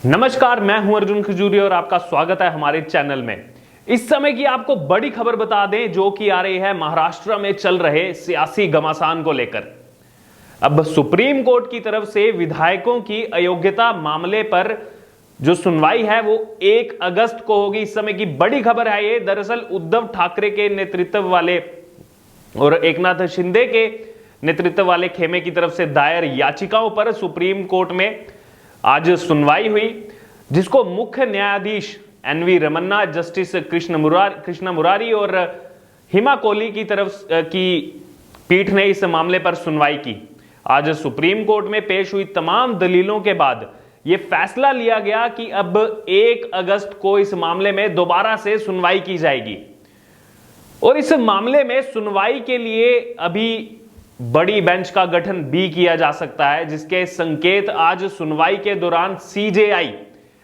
नमस्कार, मैं हूं अर्जुन खजूरी और आपका स्वागत है हमारे चैनल में। इस समय की आपको बड़ी खबर बता दें जो कि आ रही है महाराष्ट्र में चल रहे सियासी घमासान को लेकर। अब सुप्रीम कोर्ट की तरफ से विधायकों की अयोग्यता मामले पर जो सुनवाई है वो 1 अगस्त को होगी। इस समय की बड़ी खबर है ये। दरअसल उद्धव ठाकरे के नेतृत्व वाले और एकनाथ शिंदे के नेतृत्व वाले खेमे की तरफ से दायर याचिकाओं पर सुप्रीम कोर्ट में आज सुनवाई हुई, जिसको मुख्य न्यायाधीश एनवी रमन्ना, जस्टिस कृष्ण मुरारी और हिमा कोहली की तरफ की पीठ ने इस मामले पर सुनवाई की। आज सुप्रीम कोर्ट में पेश हुई तमाम दलीलों के बाद यह फैसला लिया गया कि अब 1 अगस्त को इस मामले में दोबारा से सुनवाई की जाएगी और इस मामले में सुनवाई के लिए अभी बड़ी बेंच का गठन भी किया जा सकता है, जिसके संकेत आज सुनवाई के दौरान सीजेआई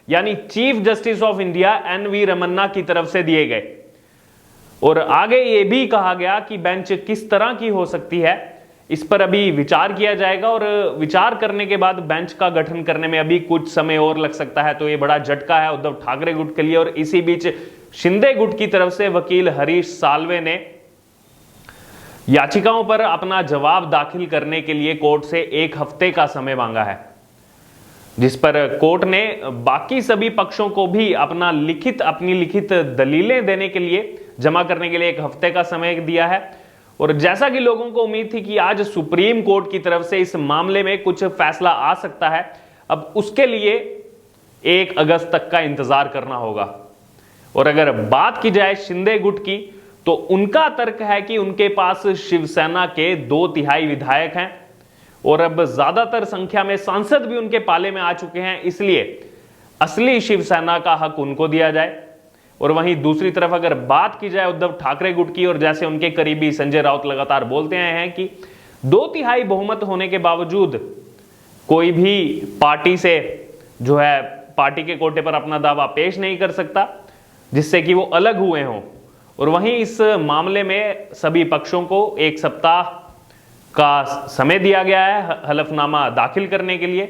यानी chief justice of India N V Ramana की तरफ से दिए गए। और आगे यह भी कहा गया कि बेंच किस तरह की हो सकती है, इस पर अभी विचार किया जाएगा और विचार करने के बाद बेंच का गठन करने में अभी कुछ समय और लग सकता है। तो यह बड़ा झटका है उद्धव ठाकरे गुट के लिए। और इसी बीच शिंदे गुट की तरफ से वकील हरीश साल्वे ने याचिकाओं पर अपना जवाब दाखिल करने के लिए कोर्ट से 1 हफ्ते का समय मांगा है, जिस पर कोर्ट ने बाकी सभी पक्षों को भी अपनी लिखित दलीलें देने के लिए, जमा करने के लिए 1 हफ्ते का समय दिया है। और जैसा कि लोगों को उम्मीद थी कि आज सुप्रीम कोर्ट की तरफ से इस मामले में कुछ फैसला आ सकता है, अब उसके लिए 1 अगस्त तक का इंतजार करना होगा। और अगर बात की जाए शिंदे गुट की, तो उनका तर्क है कि उनके पास शिवसेना के 2/3 विधायक हैं और अब ज्यादातर संख्या में सांसद भी उनके पाले में आ चुके हैं, इसलिए असली शिवसेना का हक उनको दिया जाए। और वहीं दूसरी तरफ अगर बात की जाए उद्धव ठाकरे गुट की, और जैसे उनके करीबी संजय राउत लगातार बोलते आए हैं कि 2/3 बहुमत होने के बावजूद कोई भी पार्टी से जो है पार्टी के कोटे पर अपना दावा पेश नहीं कर सकता जिससे कि वो अलग हुए हों। और वहीं इस मामले में सभी पक्षों को 1 सप्ताह का समय दिया गया है हलफनामा दाखिल करने के लिए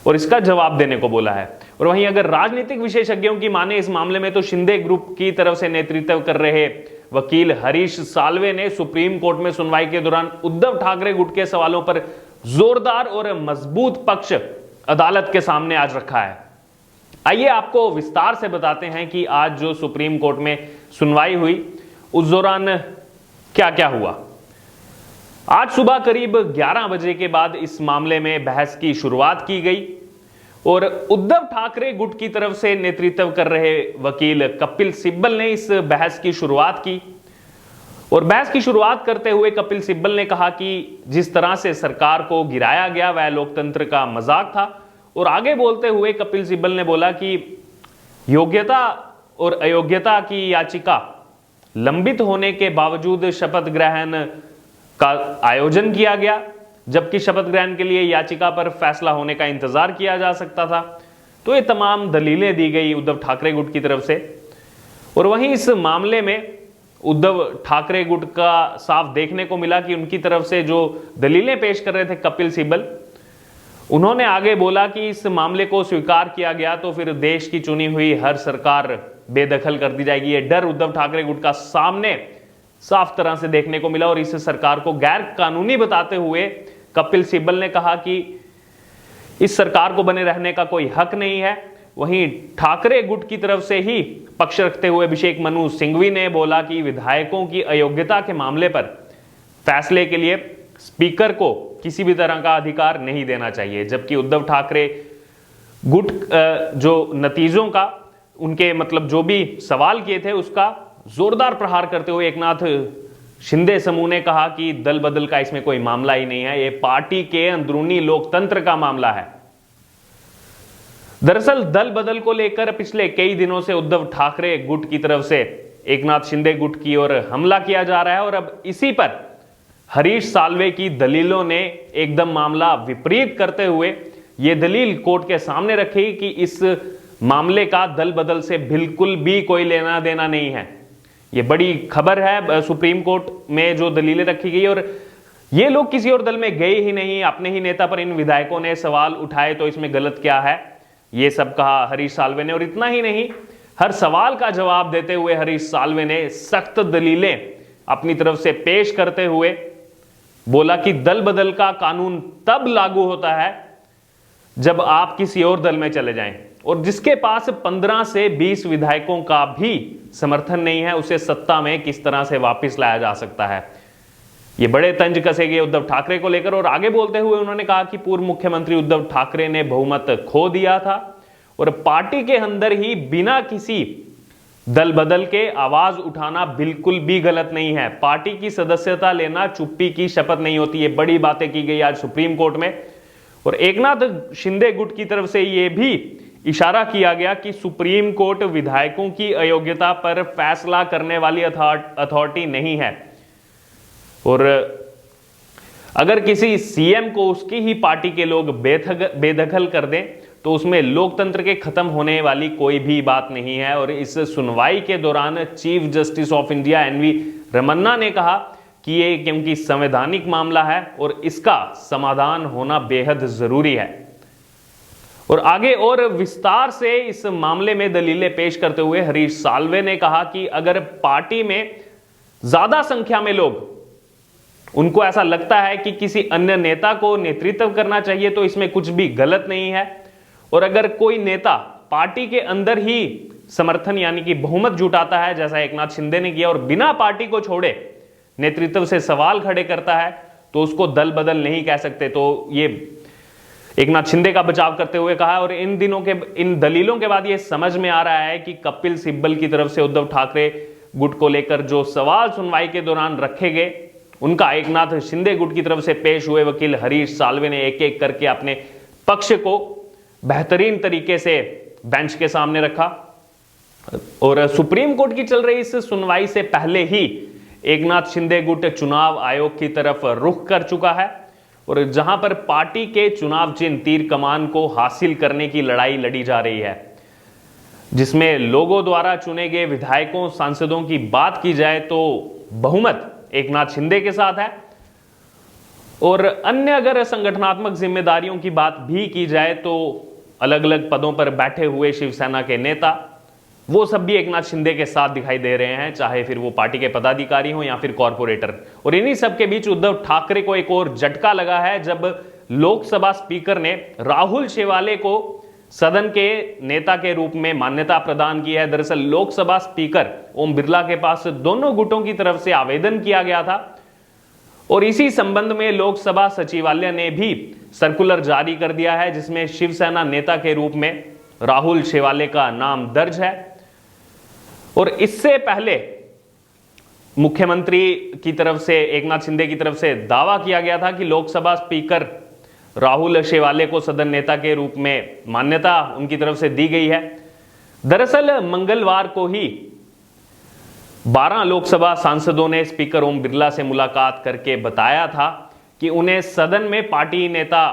और इसका जवाब देने को बोला है। और वहीं अगर राजनीतिक विशेषज्ञों की माने इस मामले में, तो शिंदे ग्रुप की तरफ से नेतृत्व कर रहे वकील हरीश साल्वे ने सुप्रीम कोर्ट में सुनवाई के दौरान उद्धव ठाकरे गुट के सवालों पर जोरदार और मजबूत पक्ष अदालत के सामने आज रखा है। आइए आपको विस्तार से बताते हैं कि आज जो सुप्रीम कोर्ट में सुनवाई हुई उस दौरान क्या क्या हुआ। आज सुबह करीब 11 बजे के बाद इस मामले में बहस की शुरुआत की गई और उद्धव ठाकरे गुट की तरफ से नेतृत्व कर रहे वकील कपिल सिब्बल ने इस बहस की शुरुआत की। और बहस की शुरुआत करते हुए कपिल सिब्बल ने कहा कि जिस तरह से सरकार को गिराया गया वह लोकतंत्र का मजाक था। और आगे बोलते हुए कपिल सिब्बल ने बोला कि योग्यता और अयोग्यता की याचिका लंबित होने के बावजूद शपथ ग्रहण का आयोजन किया गया, जबकि शपथ ग्रहण के लिए याचिका पर फैसला होने का इंतजार किया जा सकता था। तो ये तमाम दलीलें दी गई उद्धव ठाकरे गुट की तरफ से। और वहीं इस मामले में उद्धव ठाकरे गुट का साफ देखने को मिला कि उनकी तरफ से जो दलीलें पेश कर रहे थे कपिल सिब्बल, उन्होंने आगे बोला कि इस मामले को स्वीकार किया गया तो फिर देश की चुनी हुई हर सरकार बेदखल कर दी जाएगी। ये डर उद्धव ठाकरे गुट का सामने साफ तरह से देखने को मिला। और इस सरकार को गैर कानूनी बताते हुए कपिल सिब्बल ने कहा कि इस सरकार को बने रहने का कोई हक नहीं है। वहीं ठाकरे गुट की तरफ से ही पक्ष रखते हुए अभिषेक मनु सिंघवी ने बोला कि विधायकों की अयोग्यता के मामले पर फैसले के लिए स्पीकर को किसी भी तरह का अधिकार नहीं देना चाहिए, जबकि उद्धव ठाकरे गुट जो नतीजों का उनके जो भी सवाल किए थे उसका जोरदार प्रहार करते हुए एकनाथ शिंदे समूह ने कहा कि दल बदल का इसमें कोई मामला ही नहीं है, ये पार्टी के अंदरूनी लोकतंत्र का मामला है। दरअसल दल बदल को लेकर पिछले कई दिनों से उद्धव ठाकरे गुट की तरफ से एकनाथ शिंदे गुट की ओर हमला किया जा रहा है और अब इसी पर हरीश साल्वे की दलीलों ने एकदम मामला विपरीत करते हुए यह दलील कोर्ट के सामने रखी कि इस मामले का दल बदल से बिल्कुल भी कोई लेना देना नहीं है। यह बड़ी खबर है सुप्रीम कोर्ट में जो दलीलें रखी गई। और ये लोग किसी और दल में गए ही नहीं, अपने ही नेता पर इन विधायकों ने सवाल उठाए, तो इसमें गलत क्या है। ये सब कहा हरीश साल्वे ने। और इतना ही नहीं, हर सवाल का जवाब देते हुए हरीश साल्वे ने सख्त दलीलें अपनी तरफ से पेश करते हुए बोला कि दल बदल का कानून तब लागू होता है जब आप किसी और दल में चले जाएं, और जिसके पास 15 से 20 विधायकों का भी समर्थन नहीं है उसे सत्ता में किस तरह से वापस लाया जा सकता है। ये बड़े तंज कसे गए उद्धव ठाकरे को लेकर। और आगे बोलते हुए उन्होंने कहा कि पूर्व मुख्यमंत्री उद्धव ठाकरे ने बहुमत खो दिया था और पार्टी के अंदर ही बिना किसी दल बदल के आवाज उठाना बिल्कुल भी गलत नहीं है। पार्टी की सदस्यता लेना चुप्पी की शपथ नहीं होती। ये बड़ी बातें की गई आज सुप्रीम कोर्ट में। और एकनाथ शिंदे गुट की तरफ से यह भी इशारा किया गया कि सुप्रीम कोर्ट विधायकों की अयोग्यता पर फैसला करने वाली अथॉरिटी नहीं है, और अगर किसी सीएम को उसकी ही पार्टी के लोग बेदखल कर दें तो उसमें लोकतंत्र के खत्म होने वाली कोई भी बात नहीं है। और इस सुनवाई के दौरान chief justice of India N V Ramana ने कहा कि ये क्योंकि संवैधानिक मामला है और इसका समाधान होना बेहद जरूरी है। और आगे और विस्तार से इस मामले में दलीलें पेश करते हुए हरीश साल्वे ने कहा कि अगर पार्टी में ज्यादा संख्या में लोग उनको ऐसा लगता है कि किसी अन्य नेता को नेतृत्व करना चाहिए तो इसमें कुछ भी गलत नहीं है। और अगर कोई नेता पार्टी के अंदर ही समर्थन यानी कि बहुमत जुटाता है जैसा एकनाथ शिंदे ने किया और बिना पार्टी को छोड़े नेतृत्व से सवाल खड़े करता है तो उसको दल बदल नहीं कह सकते। तो ये एकनाथ शिंदे का बचाव करते हुए कहा। और इन दलीलों के बाद ये समझ में आ रहा है कि कपिल सिब्बल की तरफ से उद्धव ठाकरे गुट को लेकर जो सवाल सुनवाई के दौरान रखे गए उनका एकनाथ शिंदे गुट की तरफ से पेश हुए वकील हरीश साल्वे ने एक एक करके अपने पक्ष को बेहतरीन तरीके से बेंच के सामने रखा। और सुप्रीम कोर्ट की चल रही इस सुनवाई से पहले ही एकनाथ शिंदे गुट चुनाव आयोग की तरफ रुख कर चुका है, और जहां पर पार्टी के चुनाव चिन्ह तीर कमान को हासिल करने की लड़ाई लड़ी जा रही है, जिसमें लोगों द्वारा चुने गए विधायकों सांसदों की बात की जाए तो बहुमत एकनाथ शिंदे के साथ है, और अन्य अगर संगठनात्मक जिम्मेदारियों की बात भी की जाए तो अलग अलग पदों पर बैठे हुए शिवसेना के नेता वो सब भी एकनाथ शिंदे के साथ दिखाई दे रहे हैं, चाहे फिर वो पार्टी के पदाधिकारी हो या फिर कॉर्पोरेटर। और इन्हीं सब के बीच उद्धव ठाकरे को एक और झटका लगा है जब लोकसभा स्पीकर ने राहुल शेवाले को सदन के नेता के रूप में मान्यता प्रदान की है। दरअसल लोकसभा स्पीकर ओम बिरला के पास दोनों गुटों की तरफ से आवेदन किया गया था और इसी संबंध में लोकसभा सचिवालय ने भी सर्कुलर जारी कर दिया है जिसमें शिवसेना नेता के रूप में राहुल शेवाले का नाम दर्ज है। और इससे पहले मुख्यमंत्री की तरफ से एकनाथ शिंदे की तरफ से दावा किया गया था कि लोकसभा स्पीकर राहुल शेवाले को सदन नेता के रूप में मान्यता उनकी तरफ से दी गई है। दरअसल मंगलवार को ही 12 लोकसभा सांसदों ने स्पीकर ओम बिरला से मुलाकात करके बताया था कि उन्हें सदन में पार्टी नेता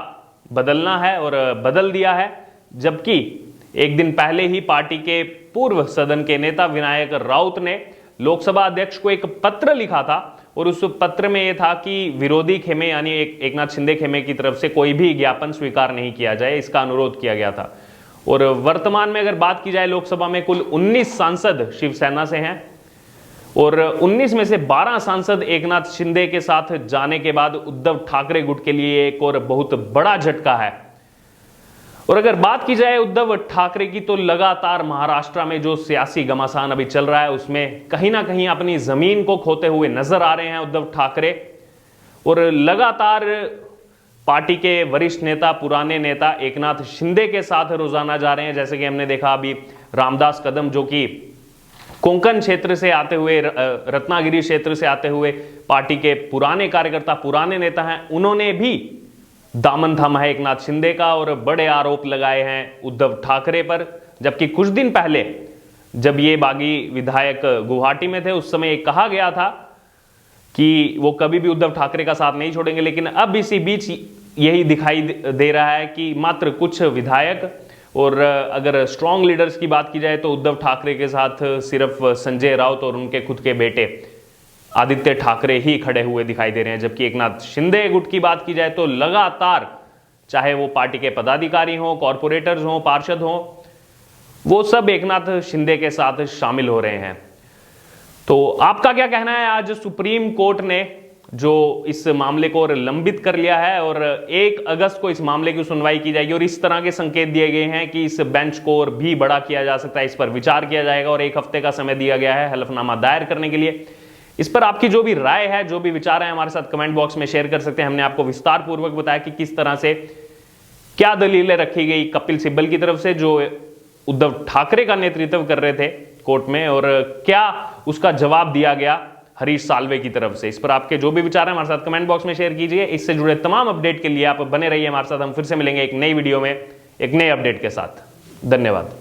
बदलना है और बदल दिया है, जबकि एक दिन पहले ही पार्टी के पूर्व सदन के नेता विनायक राउत ने लोकसभा अध्यक्ष को एक पत्र लिखा था और उस पत्र में यह था कि विरोधी खेमे यानी एकनाथ शिंदे खेमे की तरफ से कोई भी ज्ञापन स्वीकार नहीं किया जाए, इसका अनुरोध किया गया था। और वर्तमान में अगर बात की जाए लोकसभा में कुल 19 सांसद शिवसेना से हैं और 19 में से 12 सांसद एकनाथ शिंदे के साथ जाने के बाद उद्धव ठाकरे गुट के लिए एक और बहुत बड़ा झटका है। और अगर बात की जाए उद्धव ठाकरे की तो लगातार महाराष्ट्र में जो सियासी घमासान अभी चल रहा है उसमें कहीं ना कहीं अपनी जमीन को खोते हुए नजर आ रहे हैं उद्धव ठाकरे। और लगातार पार्टी के वरिष्ठ नेता पुराने नेता एकनाथ शिंदे के साथ रोजाना जा रहे हैं, जैसे कि हमने देखा अभी रामदास कदम जो कि कोंकण क्षेत्र से आते हुए रत्नागिरी क्षेत्र से आते हुए पार्टी के पुराने कार्यकर्ता पुराने नेता हैं, उन्होंने भी दामन थामा है एकनाथ शिंदे का और बड़े आरोप लगाए हैं उद्धव ठाकरे पर। जबकि कुछ दिन पहले जब ये बागी विधायक गुवाहाटी में थे उस समय एक कहा गया था कि वो कभी भी उद्धव ठाकरे का साथ नहीं छोड़ेंगे, लेकिन अब इसी बीच यही दिखाई दे रहा है कि मात्र कुछ विधायक और अगर स्ट्रॉन्ग लीडर्स की बात की जाए तो उद्धव ठाकरे के साथ सिर्फ संजय राउत और उनके खुद के बेटे आदित्य ठाकरे ही खड़े हुए दिखाई दे रहे हैं। जबकि एकनाथ शिंदे गुट की बात की जाए तो लगातार चाहे वो पार्टी के पदाधिकारी हों, कॉरपोरेटर्स हों, पार्षद हों, वो सब एकनाथ शिंदे के साथ शामिल हो रहे हैं। तो आपका क्या कहना है? आज सुप्रीम कोर्ट ने जो इस मामले को और लंबित कर लिया है और 1 अगस्त को इस मामले की सुनवाई की जाएगी और इस तरह के संकेत दिए गए हैं कि इस बेंच को और भी बड़ा किया जा सकता है, इस पर विचार किया जाएगा और 1 हफ्ते का समय दिया गया है हलफनामा दायर करने के लिए। इस पर आपकी जो भी राय है, जो भी विचार है, हमारे साथ कमेंट बॉक्स में शेयर कर सकते हैं। हमने आपको विस्तार पूर्वक बताया कि किस तरह से क्या दलीलें रखी गई कपिल सिब्बल की तरफ से, जो उद्धव ठाकरे का नेतृत्व कर रहे थे कोर्ट में, और क्या उसका जवाब दिया गया हरीश साल्वे की तरफ से। इस पर आपके जो भी विचार हैं हमारे साथ कमेंट बॉक्स में शेयर कीजिए। इससे जुड़े तमाम अपडेट के लिए आप बने रहिए हमारे साथ। हम फिर से मिलेंगे एक नई वीडियो में एक नए अपडेट के साथ। धन्यवाद।